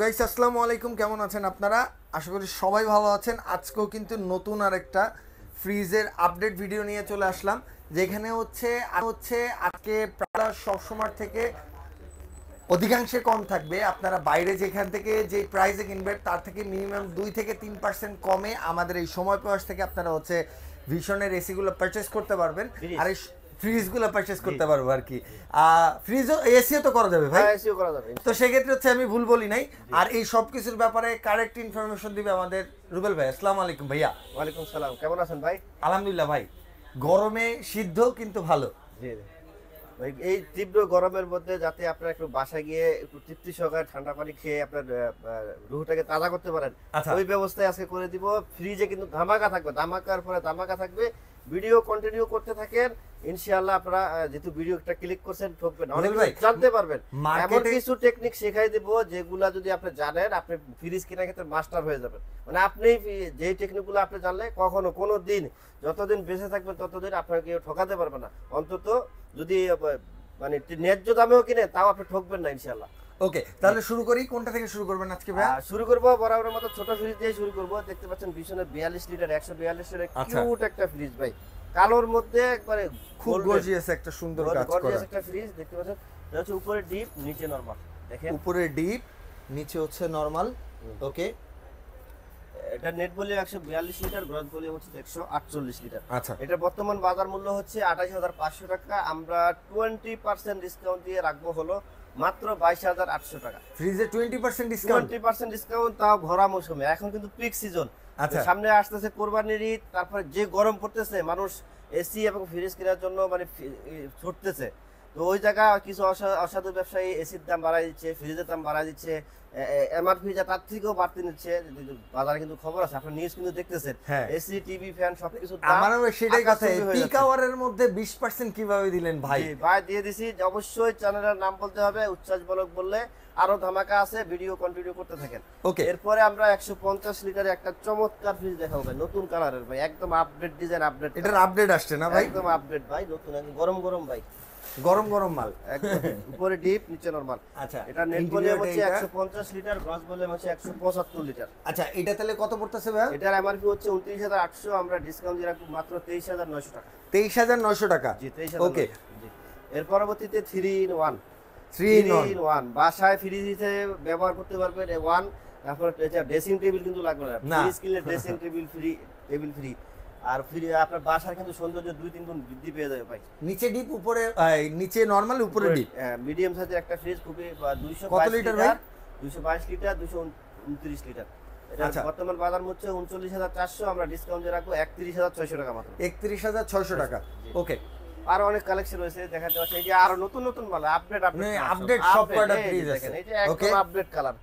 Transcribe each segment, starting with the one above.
Guys আসসালামু আলাইকুম, কেমন আছেন আপনারা? আশা করি সবাই ভালো আছেন। আজকেও কিন্তু নতুন আরেকটা ফ্রিজের আপডেট ভিডিও নিয়ে চলে আসলাম, যেখানে হচ্ছে আজকে প্রায় সবসময় থেকে অধিকাংশে কম থাকবে। আপনারা বাইরে যেখান থেকে যে প্রাইসে কিনবেন তার থেকে মিনিমাম 2 থেকে 3% কমে আমাদের এই সময় প্রয়াস থেকে আপনারা হচ্ছে ভিশনের এসিগুলো পারচেস করতে পারবেন। আর এই ফ্রিজগুলো পারচেস করতে পারবো আর কি। ফ্রিজও এসিও তো করা যাবে ভাই? এসিও করা যাবে। তো সেক্ষেত্রে হচ্ছে আমি ভুল বলি নাই। আর এই সব কিছুর ব্যাপারে কারেক্ট ইনফরমেশন দিবে আমাদের রুবেল ভাই। আসসালামু আলাইকুম ভাইয়া। ওয়ালাইকুম সালাম, কেমন আছেন ভাই? আলহামদুলিল্লাহ ভাই, গরমে সিদ্ধ কিন্তু ভালো। জি জি ভাই, এই তীব্র গরমের মধ্যে যাতে আপনারা একটু বাসায় গিয়ে একটু তৃপ্তি সহকারে ঠান্ডা পানি খেয়ে আপনার রুহটাকে তাজা করতে পারেন, ওই ব্যবস্থায় আজকে করে দিব। ফ্রিজে কিন্তু ধামাকা থাকবে, ধামাকার পরে ধামাকা থাকবে। ভিডিও কন্টিনিউ করতে থাকেন, ইনশাআল্লাহ আপনারা যেহেতু ভিডিওটা ক্লিক করছেন ঠকবেন না, অনেক জানতে পারবেন। এমন কিছু টেকনিক শেখাই দেব যেগুলা যদি আপনি জানেন, আপনি ফ্রিজ কেনার ক্ষেত্রে মাস্টার হয়ে যাবেন। মানে আপনি যে টেকনিকগুলো আপনি জানলে কখনো কোনো দিন যতদিন বেঁচে থাকবেন ততদিন আপনাকে কেউ ঠকাতে পারবে না। অন্তত যদি মানে ন্যায্য দামেও কিনে তাও আপনি ঠকবেন না ইনশাআল্লাহ। ওকে, তাহলে শুরু করি। কোনটা থেকে শুরু করবেন আজকে ভাই? শুরু করব বরাবরের মতো ছোট ফ্রিজ দিয়ে শুরু করব। দেখতে পাচ্ছেন ভীষণের 42 লিটার 142 লিটার কিউট একটা ফ্রিজ ভাই, কালোর মধ্যে একবারে খুব গর্জিয়াস একটা সুন্দর কাজ করা গর্জিয়াস একটা ফ্রিজ। দেখতে পাচ্ছেন এটা হচ্ছে উপরে ডিপ নিচে নরমাল। দেখেন উপরে ডিপ নিচে হচ্ছে নরমাল। ওকে, এটা net volume 142 litre, gross volume হচ্ছে 148 লিটার। আচ্ছা, এটা বর্তমান বাজার মূল্য হচ্ছে 28500 টাকা। আমরা 20% ডিসকাউন্ট দিয়ে রাখবো হলো মাত্র 22800 টাকা। ফ্রিজে 20% ডিসকাউন্ট? 20% ডিসকাউন্ট, তাও ভরা মৌসুমে। এখন কিন্তু পিক সিজন, আচ্ছা, সামনে আসতেছে কোরবানির ঈদ, তারপরে যে গরম পড়তেছে মানুষ এসি এবং ফ্রিজ কেনার জন্য মানে ছুটতেছে। তো ওই জায়গা কিছু অসাধু ব্যবসায়ী এসির দাম বাড়াই দিচ্ছে, ফ্রিজের দাম বাড়াই দিচ্ছে, এমআরপি যা তার থেকেও বাড়তে নিচ্ছে। বাজারে কিন্তু খবর আছে, আপনার নিউজ কিন্তু দেখতেছেন। এসি টিভি ফ্যান সবকিছু আমারও সেটাই কথা। পিক আওয়ারের মধ্যে 20% কিভাবে দিলেন ভাই? ভাই দিয়ে দিছি। অবশ্যই চ্যানেলের নাম বলতে হবে, উচ্ছ্বাস বলক বললে আরো ধামাকা আছে। ভিডিও কন্টিনিউ করতে থাকেন। ওকে, এরপরে আমরা 150 লিটারের একটা চমৎকার ফ্রিজ দেখাবো ভাই, নতুন কালারের ভাই, একদম আপডেট ডিজাইন, আপডেট। এটার আপডেট আসছে না ভাই? একদম আপডেট ভাই, নতুন একদম গরম গরম ভাই, গরম গরম মাল। একদম উপরে ডিপ নিচে নরমাল। আচ্ছা, এটা নেট ভলিউম হচ্ছে 150 লিটার, গ্রস ভলিউম হচ্ছে 175 লিটার। আচ্ছা, এটা তাহলে কত পড়তেছে ভাই? এটার এমআরপি হচ্ছে 29800, আমরা ডিসকাউন্ট দিয়ে রাখবো মাত্র 23900 টাকা। 23900 টাকা? জি 23900। ওকে, এর পরবর্তীতে 3 in 1, 3 in 1 বাসায় ফ্রিজ হিসেবে ব্যবহার করতে পারবেন। ওয়ান, তারপর এটা ড্রেসিং টেবিল কিন্তু লাগবে না, ফ্রিজ কিনলে dressing table free, table free. আর ফ্রি আপনার বাসার কিন্তু সৌন্দর্য 2-3 গুণ বৃদ্ধি পেয়ে যাবে ভাই। নিচে ডিপ উপরে নিচে নরমাল উপরে ডিপ। মিডিয়াম সাইজের একটা ফ্রিজ, খুবই 222 লিটার ভাই? 222 লিটার, 229 লিটার। এটা আচ্ছা, বর্তমান বাজার হচ্ছে 39400, আমরা ডিসকাউন্ট দিয়ে রাখবো 31600 টাকা মাত্র। 31600 টাকা। ওকে, আরো অনেক কালেকশন রয়েছে দেখাতে পাচ্ছি। এই যে আরো নতুন নতুন মাল, আপডেট আপডেট সব কয়টা ফ্রিজ আছে। এই যে একদম আপডেট কালার,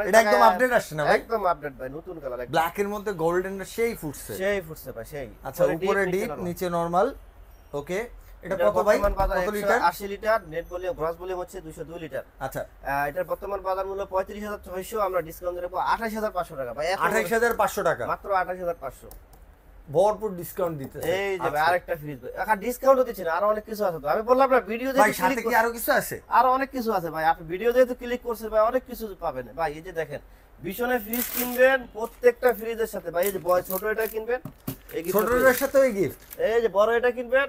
এটা একদম আপডেট আসছে না ভাই? একদম আপডেট ভাই, নতুন কালার, ব্ল্যাক এর মধ্যে গোল্ডেন সেই ফুটছে, সেই ফুটছে ভাই সেই। আচ্ছা, উপরে ডিপ নিচে নরমাল। ওকে, এটা কত ভাই? কত litre? 80 litre, net volume gross volume হচ্ছে 202 লিটার। আচ্ছা, এটার বর্তমান বাজার মূল্য 35600, আমরা ডিসকাউন্ট দিয়ে রাখবো 28500 টাকা ভাই। 28500 টাকা মাত্র 28500, ভরপুর ডিসকাউন্ট দিতেছে। এই যে আরেকটা ফ্রিজ ভাই, এখন ডিসকাউন্টও দিচ্ছেন। আরো অনেক কিছু আছে তো, আমি বললাম না ভিডিও দেখে ভাই, সাথে কি আরো কিছু আছে? আরো অনেক কিছু আছে ভাই, আপনি ভিডিও যেহেতু ক্লিক করছেন ভাই, অনেক কিছু পাবেন ভাই। এই যে দেখেন, ভীষণের ফ্রিজ কিনবেন, প্রত্যেকটা ফ্রিজের সাথে ভাই, এই যে ছোট এটা কিনবেন, এই ছোটটার সাথে ওই গিফট, এই যে বড় এটা কিনবেন,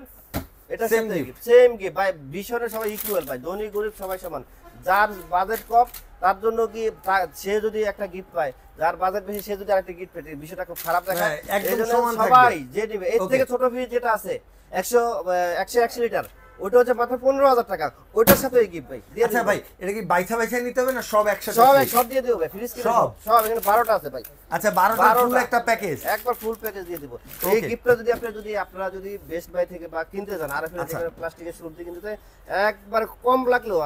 এটা সেম গিফট, সেম গিফট ভাই। ভীষণের সবাই ইকুয়াল ভাই, ধনী গরিব সবাই সমান। যার বাজেট কম তার জন্য কি সে যদি একটা গিফট পায়, যার বাজেট বেশি সে যদি আরেকটা গিফট পায়, বিষয়টা খুব খারাপ দেখায়। একদম সমান থাকবে সবাই যে নিবে। এর থেকে ছোট ফ্রিজ যেটা আছে 180 লিটার, ওটা হচ্ছে মাত্র 15000 টাকা, ওটার সাথে এই গিফট ভাই। আচ্ছা ভাই, এটা কি বাইছা বাইছা নিতে হবে না সব একসাথে? সব দিয়ে দেব ভাই, ফ্রিজ কিনে সব এখানে 12টা আছে ভাই। আচ্ছা, 12টা ফুল একটা প্যাকেজ, একবার ফুল প্যাকেজ দিয়ে দেব। এই গিফটটা যদি আপনারা যদি বেস্ট বাই থেকে বা কিনতে যান, আর প্লাস্টিকের শুরু থেকে কিনতে একবার কম লাগলেও,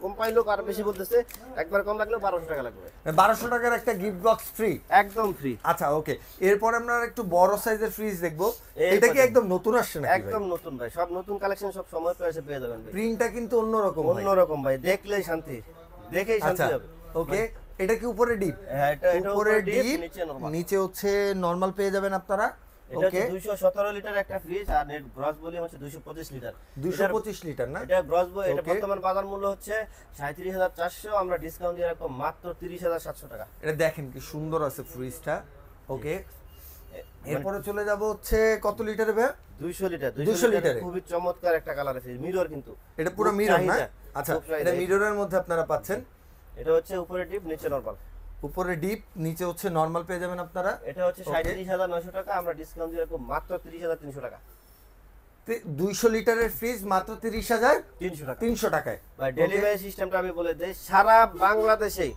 কম পাইলেও আর বেশি বলতেছে, একবার কম লাগলেও 1200 টাকা লাগবে। 1200 টাকার একটা গিফট বক্স ফ্রি, একদম ফ্রি। আচ্ছা, ওকে। এরপর আমরা একটু বড় সাইজের ফ্রিজ দেখবো। এটা কি একদম নতুন আসছে নাকি? একদম নতুন ভাই, সব নতুন কালেকশন, সব সময় পেয়ে যাবেন ভাই। প্রিন্টটা কিন্তু অন্যরকম ভাই, দেখলেই শান্তি, দেখেই শান্তি হবে। ওকে, এটা কি উপরে ডিপ? হ্যাঁ, এটা উপরে ডিপ, নিচে নরমাল। নিচে হচ্ছে নরমাল পেয়ে যাবেন আপনারা। এটা হচ্ছে 217 লিটার একটা ফ্রিজ, আর নেট গ্রস ভলিউম হচ্ছে 225 লিটার। 225 লিটার না? এটা গ্রস এটা বর্তমান বাজার মূল্য হচ্ছে 37400, আমরা ডিসকাউন্ট দিয়ে রাখবো মাত্র 30700 টাকা। এটা দেখেন কি সুন্দর আছে ফ্রিজটা। ওকে, এরপরে চলে যাব হচ্ছে কত লিটারে ভাই? 200 লিটার। 200 লিটারে খুবই চমৎকার একটা কালার আছে, মিরর কিন্তু এটা পুরো মিরর না? আচ্ছা, এটা মিররের মধ্যে আপনারা পাচ্ছেন। এটা হচ্ছে উপরে ডিপ নিচে নরমাল। উপরে ডিপ নিচে হচ্ছে নরমাল পেয়ে যাবেন আপনারা। এটা হচ্ছে 37900 টাকা, আমরা ডিসকাউন্ট দিয়ে রাখবো মাত্র 30300 টাকা। 200 লিটারের ফ্রিজ মাত্র 30300 টাকা। 300 টাকায়। ভাই ডেলিভারি সিস্টেমটা আমি বলে দেই, সারা বাংলাদেশে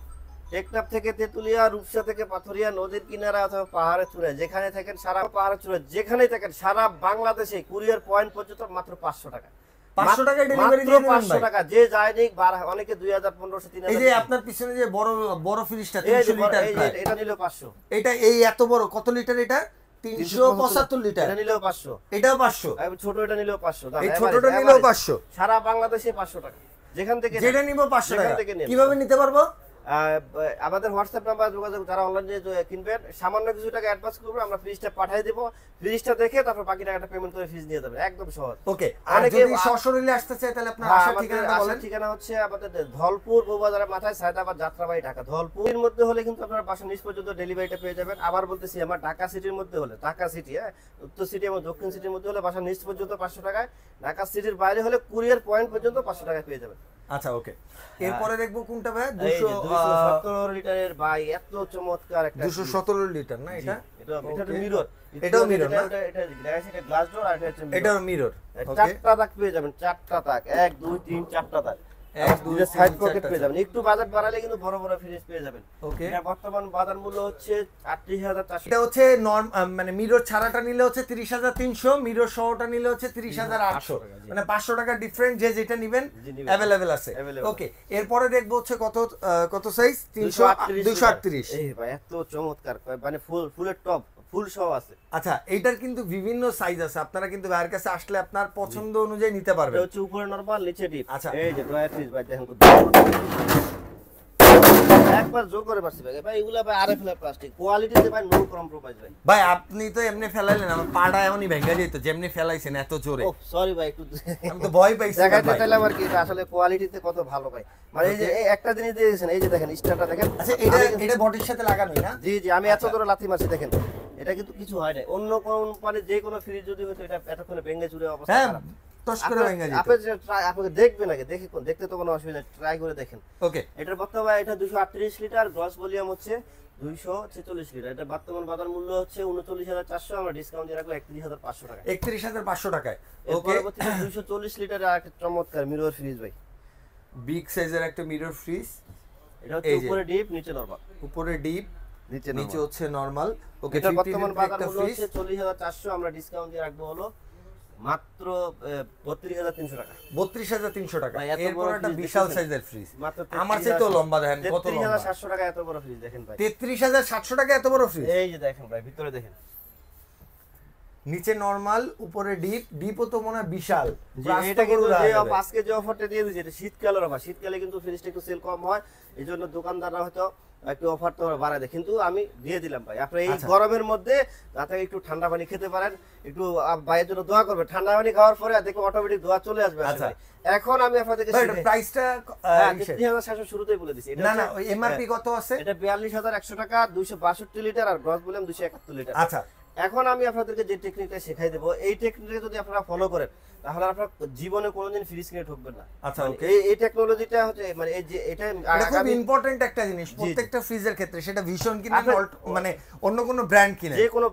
টেকনাফ থেকে তেতুলিয়া, রূপসা থেকে পাথরিয়া, নদীর কিনারা অথবা পাহাড়ের চূড়ায় যেখানে থাকেন, সারা পাহাড়ের চূড়ায় যেখানেই থাকেন সারা বাংলাদেশে কুরিয়ার পয়েন্ট পর্যন্ত মাত্র 500 টাকা। 500 টাকায় ডেলিভারি দিয়ে দিবেন 500 টাকা, যে যায় নেই অনেকে 2000 1500 3000। এই যে আপনার পিছনে যে বড় বড় ফ্রিজটা 300 লিটার, এটা নিলো 500। এটা এই এত বড় কত লিটার? এটা 375 লিটার। এটা নিলেও 500। এটাও 500। আর ছোট এটা নিলেও 500। এই ছোটটা নিলেও 500। সারা বাংলাদেশে 500 টাকা। যেখান থেকে যেটা নিব 500 টাকা। কিভাবে নিতে পারবো? আমাদের হোয়াটসঅ্যাপ নাম্বার যোগাযোগ, যারা অনলাইনে কিনবেন সামান্য কিছু টাকা অ্যাডভান্স করবে, আমরা ফ্রিজটা পাঠিয়ে দেব। ফ্রিজটা দেখে তারপর বাকি টাকাটা পেমেন্ট করে ফ্রিজ নিয়ে যাবেন, একদম সহজ। ওকে, আর যদি সশরীরে আসতে চায় তাহলে আপনার আসার ঠিকানাটা বলেন। ঠিকানা হচ্ছে আমাদের ধলপুর বউবাজারের মাথায়, সায়দাবাদ যাত্রাবাড়ি, ঢাকা। ধলপুরের মধ্যে হলে কিন্তু আপনার বাসার নিচ পর্যন্ত ডেলিভারিটা পেয়ে যাবেন। আবার বলতেছি, আমার ঢাকা সিটির মধ্যে হলে, ঢাকা সিটি, উত্তর সিটি এবং দক্ষিণ সিটির মধ্যে হলে বাসার নিচ পর্যন্ত 500 টাকায়, ঢাকা সিটির বাইরে হলে কুরিয়ার পয়েন্ট পর্যন্ত 500 টাকায় পেয়ে যাবেন। আচ্ছা, ওকে। এরপরে দেখবো কোনটা ভাই? 217 লিটারের ভাই, এত চমৎকার একটা 217 লিটার না? এটা এটা মিরর, এটাও মিরর না? এটা গ্লাস ডোর, আর এটা হচ্ছে এটাও মিরর। চারটা তাক পেয়ে যাবেন, চারটা তাক, 1 2 3 4টা তাক, 1 2 সাইড পকেট পেয়ে যাবেন। একটু বাজেট বাড়ালে কিন্তু বড় বড় ফ্রিজ পেয়ে যাবেন। ওকে, এটা বর্তমান বাজার মূল্য হচ্ছে 38400। এটা হচ্ছে মানে মিরর ছাড়াটা নিলে হচ্ছে 30300, মিরর সহটা নিলে হচ্ছে 30800, মানে 500 টাকা ডিফারেন্স। যে যেটা নেবেন अवेलेबल আছে। ওকে, এরপরে দেখবো হচ্ছে কত সাইজ? 238। এই ভাই এত চমৎকার, মানে ফুলের টপ, ফুল সহ আছে। আচ্ছা, এইটার কিন্তু বিভিন্ন সাইজ আছে, আপনারা কিন্তু ভাইয়ের কাছে আসলে আপনার পছন্দ অনুযায়ী নিতে পারবেন। এটা হচ্ছে উপরে নরমাল, নিচে ডিপ। আচ্ছা, এই যে ড্রয়ার ফ্রিজ ভাই দেখেন, একবার জোর করে পারছি ভাই। ভাই এগুলা ভাই আরএফএল প্লাস্টিক, কোয়ালিটিতে ভাই নো কম্প্রোমাইজ ভাই। ভাই আপনি তো এমনি ফেলাইলেন, আমার পাটা এমনই ভেঙে যেত যেমনি ফেলাইছেন এত জোরে। ও সরি ভাই, একটু আমি তো ভয় পাইছি দেখাইতে চাইলাম আর কি, আসলে কোয়ালিটিতে কত ভালো ভাই। মানে এই যে একটা জিনিস দিয়ে দিয়েছেন, এই যে দেখেন স্টারটা দেখেন। আচ্ছা, এটা বডির সাথে লাগানোই না? জি জি, আমি এত দূরে লাথি মারছি দেখেন, এটা কিন্তু কিছু হয় না। অন্য কোম্পানির যে কোনো ফ্রিজ যদি হতো, এটা এতক্ষণে ভেঙে চুরে অবস্থা খারাপ। টস করে ভেঙে যেত। আপনি দেখবেন আগে, দেখতে তো কোনো অসুবিধা, ট্রাই করে দেখেন। ওকে, এটার বর্তমান এটা 238 লিটার, গ্রস ভলিউম হচ্ছে 246 লিটার। এটা বর্তমান বাজার মূল্য হচ্ছে 39400, আমরা ডিসকাউন্ট দিয়ে রাখবো 31500 টাকা। 31500 টাকায়। ওকে, পরবর্তীতে 240 লিটার একটা চমৎকার মিরর ফ্রিজ ভাই, বিগ সাইজের একটা মিরর ফ্রিজ। এটা হচ্ছে উপরে ডিপ নিচে নরমাল। উপরে ডিপ নিচে হচ্ছে নরমাল। ওকে, এটা বর্তমান বাজার মূল্য হচ্ছে 40400, আমরা ডিসকাউন্ট দিয়ে রাখবো হলো মাত্র 32300 টাকা। 32300 টাকা। এরপর একটা বিশাল সাইজের ফ্রিজ, আমার চেয়ে তো লম্বা, দেখেন কত লম্বা। 33700 টাকা এত বড় ফ্রিজ দেখেন ভাই। 33700 টাকা এত বড় ফ্রিজ। এই যে দেখেন ভাই, ভিতরে দেখেন, নিচে নরমাল, উপরে ডিপ। ডিপও তো মনে হয় বিশাল। এটা কিন্তু যে আজকে যে অফারটা দিয়ে দিয়েছে, এটা শীতকালের অফার। শীতকালে কিন্তু ফ্রিজটা একটু সেল কম হয়, এইজন্য দোকানদাররা হয়তো একটু অফার তো বাড়ায় দেয়, কিন্তু আমি দিয়ে দিলাম ভাই। আপনি এই গরমের মধ্যে যাতে একটু ঠান্ডা পানি খেতে পারেন, একটু ভাইয়ের জন্য দোয়া করবেন। ঠান্ডা পানি খাওয়ার পরে দেখো অটোমেটিক দোয়া চলে আসবে। আচ্ছা, এখন আমি আপনাদেরকে প্রাইসটা 3700 শুরুতেই বলে দিছি। না না, ওই এমআরপি কত আছে? এটা 42100 টাকা, 262 লিটার, আর গ্রস ভলিউম 271 লিটার। আচ্ছা, এখন আমি আপনাদেরকে যে টেকনিকটা শেখাই দেবো, এই টেকনিকটা যদি আপনারা ফলো করেন, তাহলে আপনারা জীবনে কোনোদিন ফ্রিজ কিনে ঠকবেন না। আচ্ছা, ওকে, এই টেকনোলজিটা হচ্ছে মানে এই যে এটা খুব ইম্পর্টেন্ট একটা জিনিস প্রত্যেকটা ফ্রিজের ক্ষেত্রে, সেটা ভিশন কিনেন মানে অন্য কোনো ব্র্যান্ড কিনেন, যে কোনো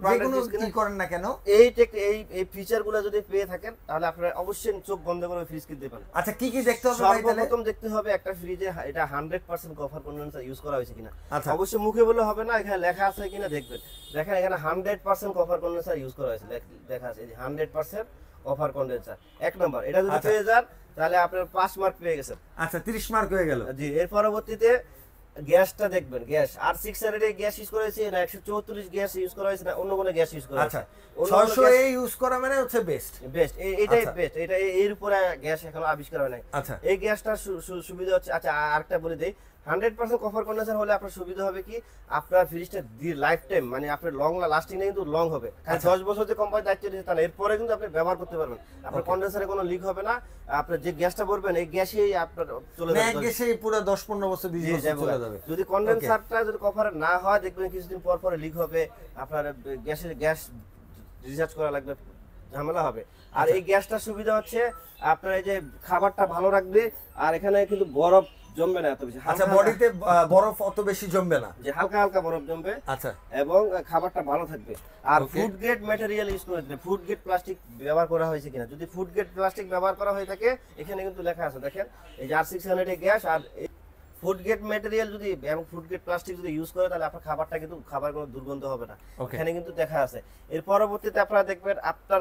কি করেন না কেন, এই ফিচারগুলো যদি পেয়ে থাকেন, তাহলে আপনারা অবশ্যই চোখ বন্ধ করে ফ্রিজ কিনতে পারেন। আচ্ছা, কি কি দেখতে হবে ভাই? তাহলে সর্বপ্রথম দেখতে হবে একটা ফ্রিজে এটা 100% কভার কন্ডেন্সার ইউজ করা হয়েছে কিনা। আচ্ছা, অবশ্যই মুখে বলে হবে না, এখানে লেখা আছে কিনা দেখবেন। দেখেন এখানে 100% কভার কন্ডেন্সার ইউজ করা হয়েছে, লেখা আছে এই যে 100% কভার কন্ডেন্সার। এক নাম্বার, এটা যদি পেয়ে যান তাহলে আপনার 5 মার্ক পেয়ে গেছেন। আচ্ছা, 30 মার্ক হয়ে গেল। জি, এর পরবর্তীতে গ্যাসটা দেখবেন, গ্যাস R6 এর গ্যাস ইউজ করা হয়েছে না 134 গ্যাস ইউজ করা হয়েছে না অন্য কোনো গ্যাস ইউজ করা হয়েছে। আচ্ছা, 600 এ ইউজ করা মানে হচ্ছে বেস্ট, এটাই বেস্ট। এটা এর উপরে গ্যাস এখনো আবিষ্কার হয় নাই। আচ্ছা, এই গ্যাসটা সুবিধা হচ্ছে। আচ্ছা, আরেকটা বলে দেই, 100% কভার কন্ডেন্সার হলে আপনার সুবিধা হবে কি, আপনার ফ্রিজটা লাইফ টাইম মানে আপনার লং লাস্টিং কিন্তু লং হবে। 10 বছর যে কোম্পানি দায়িত্ব দিয়েছে তাহলে এরপরে কিন্তু আপনি ব্যবহার করতে পারবেন। আপনার কন্ডেন্সারে কোনো লিক হবে না, আপনার যে গ্যাসটা ভরবেন এই গ্যাসেই আপনার চলে যাবে, এক গ্যাসেই পুরো 10-15 বছর 20 বছর চলে যাবে। যদি কন্ডেন্সারটা যদি কভার না হয় দেখবেন কিছুদিন পর পরে লিক হবে, আপনার গ্যাস রিচার্জ করা লাগবে, ঝামেলা হবে। আর এই গ্যাসটার সুবিধা হচ্ছে আপনার এই যে খাবারটা ভালো রাখবে, আর এখানে কিন্তু বরফ জমবে না এত বেশি। আচ্ছা, বডিতে বরফ অত বেশি জমবে না, যে হালকা হালকা বরফ জমবে। আচ্ছা, এবং খাবারটা ভালো থাকবে। আর ফুড গ্রেড ম্যাটেরিয়াল ইউজ করে দিতে, ফুড গ্রেড প্লাস্টিক ব্যবহার করা হয়েছে কিনা, যদি ফুড গ্রেড প্লাস্টিক ব্যবহার করা হয়ে থাকে এখানে কিন্তু লেখা আছে দেখেন, এই যে R600 গ্যাস আর ফুড গ্রেড ম্যাটেরিয়াল যদি এবং ফুড গ্রেড প্লাস্টিক যদি ইউজ করে তাহলে আপনার খাবারটা কিন্তু খাবার কোনো দুর্গন্ধ হবে না, এখানে কিন্তু দেখা আছে। এর পরবর্তীতে আপনারা দেখবেন আপনার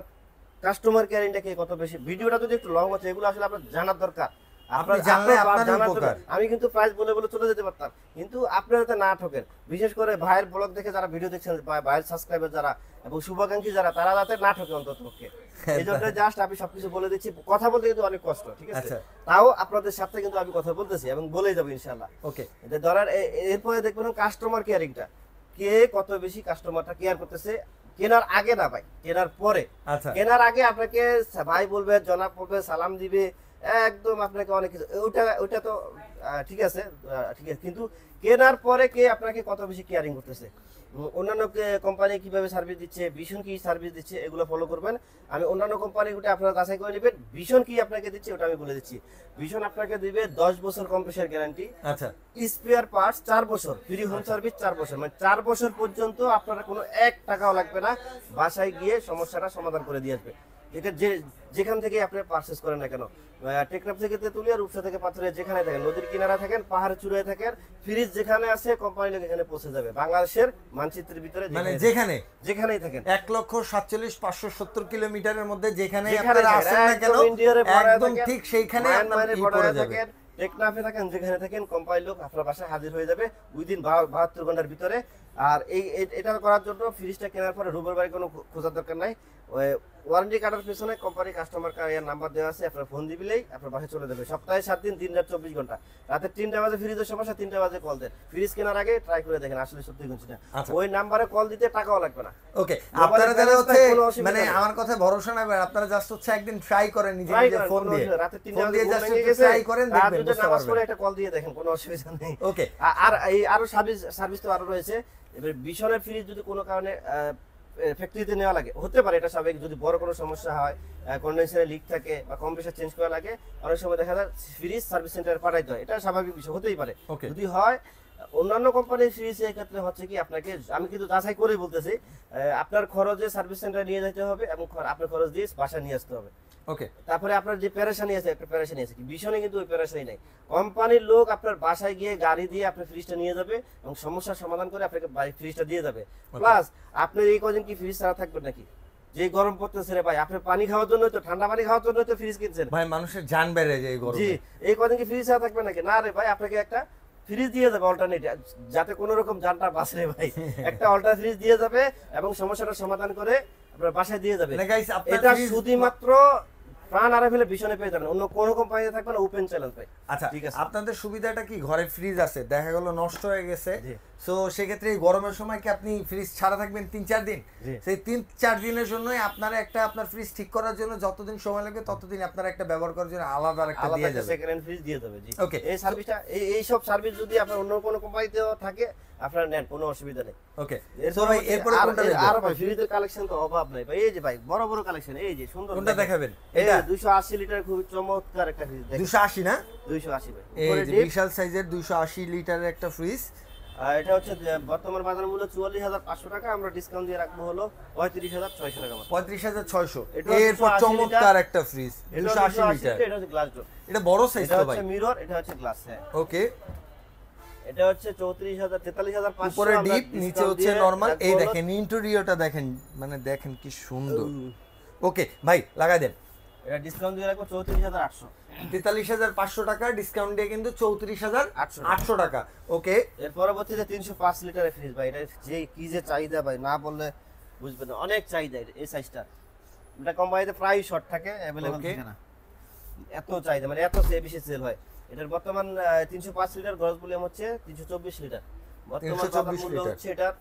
কাস্টমার কেয়ার ইন্ডেক্স কত বেশি। ভিডিওটা যদি একটু লং হচ্ছে, এগুলো আসলে আপনার জানার দরকার। আপনি জানলে আপনার উপকার। আমি কিন্তু প্রাইস বলে বলে চলে যেতে পারতাম, কিন্তু আপনারা যাতে না ঠকেন, বিশেষ করে ভাইয়ের ব্লগ দেখে যারা ভিডিও দেখছেন, ভাইয়ের সাবস্ক্রাইবার যারা এবং শুভাকাঙ্ক্ষী যারা, তারা যাতে না ঠকে অন্তত পক্ষে। এই জন্য জাস্ট আমি সবকিছু বলে দিচ্ছি। কথা বলতে কিন্তু অনেক কষ্ট, ঠিক আছে, তাও আপনাদের সাথে কিন্তু আমি কথা বলতেছি এবং বলেই যাবো ইনশাআল্লাহ। ওকে, ধরার এরপরে দেখবেন কাস্টমার কেয়ারিংটা, কে কত বেশি কাস্টমারটা কেয়ার করতেছে, কেনার আগে না ভাই, কেনার পরে। আচ্ছা, কেনার আগে আপনাকে ভাই বলবে, জনাব বলবে, সালাম দিবে, একদম আপনাকে অনেক কিছু, ওটা তো ঠিক আছে, কিন্তু কেনার পরে কে আপনাকে কত বেশি কেয়ারিং করতেছে, অন্যান্য কোম্পানি কিভাবে সার্ভিস দিচ্ছে, ভীষণ কি সার্ভিস দিচ্ছে, এগুলো ফলো করবেন। আমি অন্যান্য কোম্পানিগুলো আপনারা যাচাই করে নেবেন, ভীষণ কি আপনাকে দিচ্ছে ওটা আমি বলে দিচ্ছি। ভীষণ আপনাকে দিবে 10 বছর কম্প্রেসার গ্যারান্টি, আচ্ছা, স্পেয়ার পার্টস 4 বছর, ফ্রি হোম সার্ভিস 4 বছর, মানে 4 বছর পর্যন্ত আপনারা কোনো 1 টাকাও লাগবে না, বাসায় গিয়ে সমস্যাটা সমাধান করে দিয়ে আসবে। এটা যেখান থেকে আপনি পারচেজ করেন না কেন, টেকনাফ থেকে তেতুলিয়া, রূপসা থেকে পাথরে, যেখানে থাকেন, নদীর কিনারা থাকেন, পাহাড়ে চূড়ায় থাকেন, ফ্রিজ যেখানে আছে কোম্পানি লোক এখানে পৌঁছে যাবে, বাংলাদেশের মানচিত্রের ভিতরে, মানে যেখানেই থাকেন। 1,47,570 কিলোমিটারের মধ্যে যেখানে আপনারা আসেন না কেন, একদম ঠিক সেইখানে আপনারা থাকেন, টেকনাফে থাকেন, যেখানে থাকেন, কোম্পানি লোক আপনার বাসায় হাজির হয়ে যাবে উইদিন 72 ঘন্টার ভিতরে। আর এটা করার জন্য ফ্রিজটা কেনার পরে রুবের বাড়ি কোনো খোঁজার দরকার নাই, ওয়ারেন্টি কার্ডের পিছনে কোম্পানি কাস্টমার কেয়ার নাম্বার দেওয়া আছে, আপনার ফোন দিলেই আপনার বাসায় চলে যাবে। সপ্তাহে 7 দিন, 3 রাত 24 ঘন্টা। রাতে 3টা বাজে ফ্রিজের সমস্যা, 3টা বাজে কল দেন। ফ্রিজ কেনার আগে ট্রাই করে দেখেন আসলে সত্যি কিছু না, ওই নাম্বারে কল দিতে টাকাও লাগবে না। ওকে, আপনারা তাহলে হচ্ছে মানে আমার কথা ভরসা না, আপনারা জাস্ট হচ্ছে একদিন ট্রাই করেন, নিজে নিজে ফোন দিয়ে, রাতে 3টা বাজে জাস্ট ট্রাই করেন, দেখবেন বুঝতে পারবেন। একটা কল দিয়ে দেখেন, কোনো অসুবিধা নেই। ওকে, আর এই আরো সার্ভিস তো আরো রয়েছে। এবার ভীষণের ফ্রিজ যদি কোনো কারণে ফ্যাক্টরিতে নেওয়া লাগে, হতে পারে এটা স্বাভাবিক, যদি বড় কোনো সমস্যা হয়, কন্ডেন্সারে লিক থাকে বা কম্প্রেসার চেঞ্জ করা লাগে, অনেক সময় দেখা যায় ফ্রিজ সার্ভিস সেন্টারে পাঠাইতে হয়, এটা স্বাভাবিক বিষয়, হতেই পারে। যদি হয় অন্যান্য কোম্পানির ফ্রিজ, এক্ষেত্রে হচ্ছে কি আপনাকে, আমি কিন্তু যাচাই করেই বলতেছি, আপনার খরচে সার্ভিস সেন্টারে নিয়ে যেতে হবে এবং আপনার খরচ দিয়ে বাসায় নিয়ে আসতে হবে। ওকে, তারপরে আপনার যে পেরেশানি আছে, একটা পেরেশানি আছে কি, ভীষণে কিন্তু ওই পেরেশানি নাই, কোম্পানির লোক আপনার বাসায় গিয়ে গাড়ি দিয়ে আপনার ফ্রিজটা নিয়ে যাবে এবং সমস্যার সমাধান করে আপনাকে ফ্রিজটা দিয়ে যাবে। প্লাস আপনার এই কদিন কি ফ্রিজ ছাড়া থাকবেন নাকি, যে গরম পড়তেছে রে ভাই, আপনি পানি খাওয়ার জন্য তো, ঠান্ডা পানি খাওয়ার জন্য তো ফ্রিজ কিনছেন ভাই, মানুষের জান বেড়ে যায় এই গরমে। জি, এই কদিন কি ফ্রিজ ছাড়া থাকবেন নাকি? না রে ভাই, আপনাকে একটা ফ্রিজ দিয়ে যাবে অল্টারনেটিভ, যাতে কোনো রকম জানটা বাঁচে রে ভাই, একটা অল্টার ফ্রিজ দিয়ে যাবে এবং সমস্যাটা সমাধান করে আপনার বাসায় দিয়ে যাবে। এটা শুধুমাত্র প্রাণ আরে ফেলে ভীষণে পেয়ে যাবেন, অন্য কোনো কোম্পানিতে থাকবে না, ওপেন চ্যালেঞ্জ ভাই। আচ্ছা, আপনাদের সুবিধাটা কি, ঘরে ফ্রিজ আছে, দেখা গেল নষ্ট হয়ে গেছে, সো সেক্ষেত্রে এই গরমের সময় কি আপনি ফ্রিজ ছাড়া থাকবেন 3-4 দিন, সেই 3-4 দিনের জন্যই আপনারা একটা আপনার ফ্রিজ ঠিক করার জন্য যতদিন সময় লাগে ততদিন আপনারা একটা ব্যবহার করার জন্য আলাদা একটা দিয়ে যাবেন, সেকেন্ড হ্যান্ড ফ্রিজ দিয়ে দেবে। জি, ওকে, এই সার্ভিসটা, এই সব সার্ভিস যদি আপনার অন্য কোনো কোম্পানিতে থাকে আপনারা নেন, কোনো অসুবিধা নেই। ওকে, সো ভাই এরপরে কোনটা দেখবেন? আর ভাই ফ্রিজের কালেকশন তো অভাব নাই ভাই, এই যে ভাই বড় বড় কালেকশন, এই যে সুন্দর, কোনটা দেখাবেন? এটা 280 লিটার খুব চমৎকার একটা ফ্রিজ, 280 না, 280 ভাই, এই যে বিশাল সাইজের 280 লিটারের একটা ফ্রিজ। এটা হচ্ছে বর্তমান বাজার মূল্য 44,500 টাকা, আমরা ডিসকাউন্ট দিয়ে রাখবো হলো 35,600 টাকা, 35,600। এরপর চমৎকার একটা ফ্রিজ 280 লিটার, এটা হচ্ছে গ্লাস ডোর, এটা বড় সাইজ তো ভাই, এটা মিরর, এটা হচ্ছে গ্লাস। হ্যাঁ, ওকে, এটা হচ্ছে 43,500, উপরে ডিপ, নিচে হচ্ছে নরমাল। এই দেখেন ইন্টেরিয়রটা দেখেন, মানে দেখেন কি সুন্দর। ওকে ভাই, লাগাই দেন, এটা ডিসকাউন্ট দিয়ে রাখবো 34,800, 43,500 টাকা ডিসকাউন্ট দিয়ে কিন্তু 34,800 টাকা। ওকে, এর পরবর্তীতে 305 লিটারের ফ্রিজ ভাই, এটা যে কি যে চাহিদা ভাই, না বললে বুঝবেন না, অনেক চাহিদা এই সাইজটা, এটা কোম্পানিতে প্রায় শর্ট থাকে, अवेलेबल থাকে না, এত চাহিদা, মানে এত বেশি সেল হয়। এটার বর্তমান 305 লিটার গ্রস ভলিউম হচ্ছে 324 লিটার। বর্তমান 324 বাজার মূল্য লিটার। হচ্ছে এটা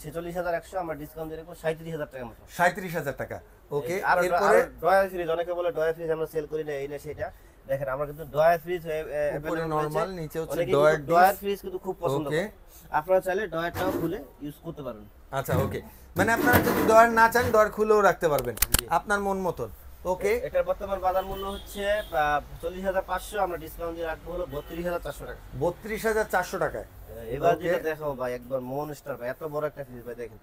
46,100, আমরা ডিসকাউন্ট দিয়ে রাখবো 37,000 টাকা মতো। 37,000 টাকা। ওকে, আর এরপরে ডয়ার ফ্রিজ, অনেকে বলে ডয়ার ফ্রিজ আমরা সেল করি না, এই না সেটা। দেখেন আমরা কিন্তু ডয়ার ফ্রিজ উপরে নরমাল, নিচে হচ্ছে ডয়ার ফ্রিজ কিন্তু খুব পছন্দ ওকে, করে। আপনারা চাইলে ডয়ারটাও খুলে ইউজ করতে পারেন। আচ্ছা ওকে, মানে আপনারা যদি ডয়ার না চান ডয়ার খুলেও রাখতে পারবেন আপনার মন মতন। ওকে, এটার বর্তমান বাজার মূল্য হচ্ছে 40,500, আমরা ডিসকাউন্ট দিয়ে রাখবো হলো 32,400 টাকা। 32,400 টাকায়। এবার Okay. যেটা দেখো ভাই, একবার মনস্টার ভাই, এত বড় একটা ফ্রিজ ভাই, দেখেন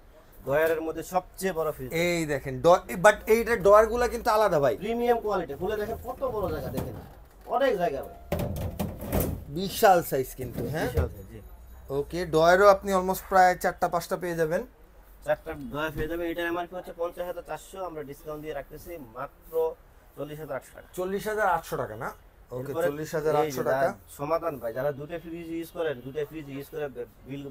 ডয়ারের মধ্যে সবচেয়ে বড় ফ্রিজ। এই দেখেন, বাট এইটার ডয়ারগুলো কিন্তু আলাদা ভাই, প্রিমিয়াম কোয়ালিটি, খুলে দেখেন কত বড় জায়গা, দেখেন অনেক জায়গা ভাই, বিশাল সাইজ কিন্তু। হ্যাঁ, বিশাল size, জি। ওকে, ডয়ারও আপনি অলমোস্ট প্রায় 4টা-5টা পেয়ে যাবেন। চারটা ডয়ার পেয়ে যাবে। এটার এমআরপি হচ্ছে 50,400, আমরা ডিসকাউন্ট দিয়ে রাখতেছি মাত্র 40,800 টাকা। 40,800 টাকা না? ওকে, এরপরে 40,800 টাকা। সমাধান ভাই, যারা দুটো ফ্রিজ ইউজ করেন, দুটো ফ্রিজ ইউজ করে বিল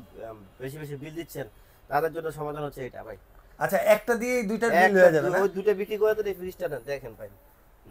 বেশি বেশি বিল দিচ্ছেন, তাদের জন্য সমাধান হচ্ছে এটা ভাই। আচ্ছা, একটা দিয়ে দুইটার বিল হয়ে যাবে না? ওই দুটো বিক্রি করে তো এই ফ্রিজটা নেন, দেখেন ভাই,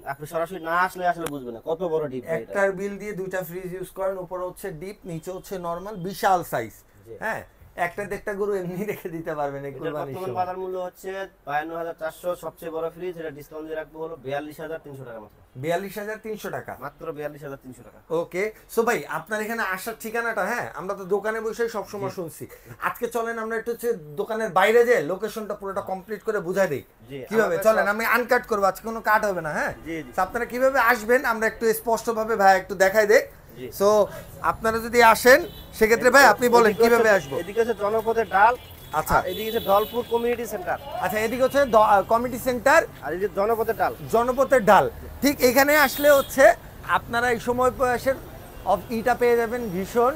আপনি সরাসরি না আসলে আসলে বুঝবেন না কত বড় ডিপ। একটার বিল দিয়ে দুইটা ফ্রিজ ইউজ করেন, উপরে হচ্ছে ডিপ, নিচে হচ্ছে নরমাল, বিশাল সাইজ। জি। হ্যাঁ, একটা দেখটা গরু এমনি রেখে দিতে পারবেন এই এটার কুরবানির বর্তমান সময়। বাজার মূল্য হচ্ছে 52,400, সবচেয়ে বড় ফ্রিজ, এটা ডিসকাউন্ট দিয়ে রাখবো হলো 42,300 টাকা মাত্র। 42,300 টাকা। মাত্র 42,300 টাকা। ওকে, সো ভাই আপনার এখানে আসার ঠিকানাটা, হ্যাঁ আমরা তো দোকানে বসে সবসময় শুনছি, আজকে চলেন আমরা একটু হচ্ছে দোকানের বাইরে যে লোকেশনটা পুরোটা কমপ্লিট করে বুঝাই দিই জি, কিভাবে। আমাদের চলেন, সব- আমি আনকাট করবো, আজকে কোনো কাট হবে না। হ্যাঁ, জি, জি। তো আপনারা কিভাবে আসবেন আমরা একটু স্পষ্টভাবে ভাই একটু দেখাই দেই। জি। সো আপনারা যদি আসেন সেক্ষেত্রে ভাই আপনি বলেন এদিকে কিভাবে হচ্ছে- আসবো। এদিকে হচ্ছে জনপদের ডাল, আচ্ছা। আর এদিকে হচ্ছে ডলপুর কমিউনিটি সেন্টার, আচ্ছা, এদিকে হচ্ছে কমিটি সেন্টার, আর এই যে জনপদের ডাল। জনপথের ডাল। ঠিক এখানে আসলে হচ্ছে আপনারা এই সময় প্রয়াসের ইটা পেয়ে যাবেন ভীষণ।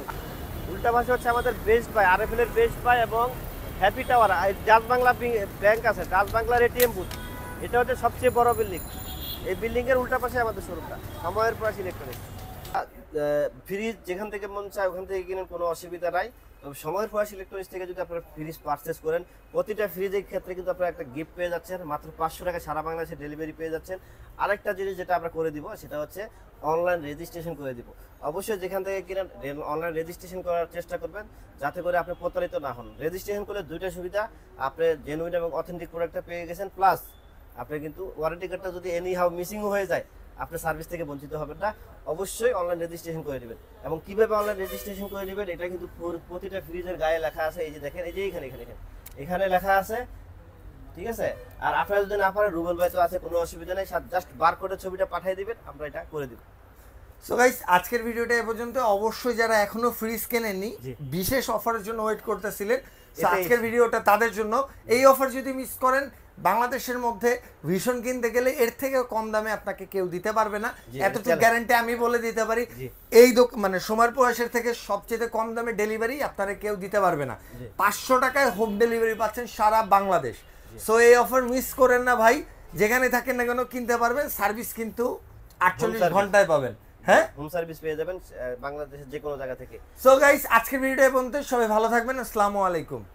উল্টা পাশে হচ্ছে আমাদের বেস্ট বাই, আরএফএল এর বেস্ট বাই এবং happy tower, Dutch Bangla bank আছে, ডাচ বাংলার এটিএম বুথ, এটা হচ্ছে সবচেয়ে বড় বিল্ডিং। এই বিল্ডিং এর উল্টা পাশে আমাদের শোরুমটা, সময়ের প্রয়াস ইলেকট্রনিক্স। ফ্রিজ যেখান থেকে মন চায় ওখান থেকে কিনেন, কোনো অসুবিধা নাই। তবে সময়ের প্রয়াস ইলেকট্রনিক্স থেকে যদি আপনারা ফ্রিজ পারচেস করেন, প্রতিটা ফ্রিজের ক্ষেত্রে কিন্তু আপনারা একটা গিফট পেয়ে যাচ্ছেন, মাত্র 500 টাকা সারা বাংলাদেশে ডেলিভারি পেয়ে যাচ্ছেন। আরেকটা জিনিস যেটা আমরা করে দিব সেটা হচ্ছে অনলাইন রেজিস্ট্রেশন করে দিব। অবশ্যই যেখান থেকে কিনেন অনলাইন রেজিস্ট্রেশন করার চেষ্টা করবেন, যাতে করে আপনি প্রতারিত না হন। রেজিস্ট্রেশন করলে দুইটা সুবিধা, আপনি জেনুইন এবং অথেন্টিক প্রোডাক্টটা পেয়ে গেছেন, প্লাস আপনি কিন্তু ওয়ারেন্টি কার্ডটা যদি এনি হাউ মিসিংও হয়ে যায়, আপনি সার্ভিস থেকে বঞ্চিত হবেন না। অবশ্যই অনলাইন রেজিস্ট্রেশন করে নেবেন। এবং কিভাবে অনলাইন রেজিস্ট্রেশন করে নেবেন, এটা কিন্তু প্রতিটা ফ্রিজের গায়ে লেখা আছে। এই যে দেখেন, এই যে এখানে এখানে এখানে এখানে লেখা আছে, ঠিক আছে। আর আপনারা যদি না পারেন, রুবেল ভাই তো আছে, কোনো অসুবিধা নেই, জাস্ট বারকোডের ছবিটা পাঠিয়ে দিবেন, আমরা এটা করে দিব। সো গাইস, আজকের ভিডিওটা এ পর্যন্ত। অবশ্যই যারা এখনো ফ্রিজ কেনেননি, জি। বিশেষ অফারের জন্য ওয়েট করতেছিলেন, সো এটাই- আজকের ভিডিওটা তাদের জন্য। এই অফার যদি মিস করেন, বাংলাদেশের মধ্যে ভীষণ কিনতে গেলে এর থেকে কম দামে আপনাকে কেউ দিতে পারবে না, জি, এতটুকু challenge। গ্যারান্টি আমি বলে দিতে পারি। জি। এই মানে সময়ের প্রয়াসের থেকে সবচেয়ে কম দামে ডেলিভারি আপনারা কেউ দিতে পারবে না। জি। 500 টাকায় হোম ডেলিভারি পাচ্ছেন সারা বাংলাদেশ। সো এই অফার মিস করেন না ভাই, যেখানে থাকেন না কেন কিনতে পারবেন। সার্ভিস কিন্তু 48 service। ঘন্টায় পাবেন। হ্যাঁ, হোম সার্ভিস পেয়ে যাবেন বাংলাদেশের যে কোনো জায়গা থেকে। সো গাইস, আজকের ভিডিওটা এই পর্যন্ত। সবাই ভালো থাকবেন। আসসালামু আলাইকুম।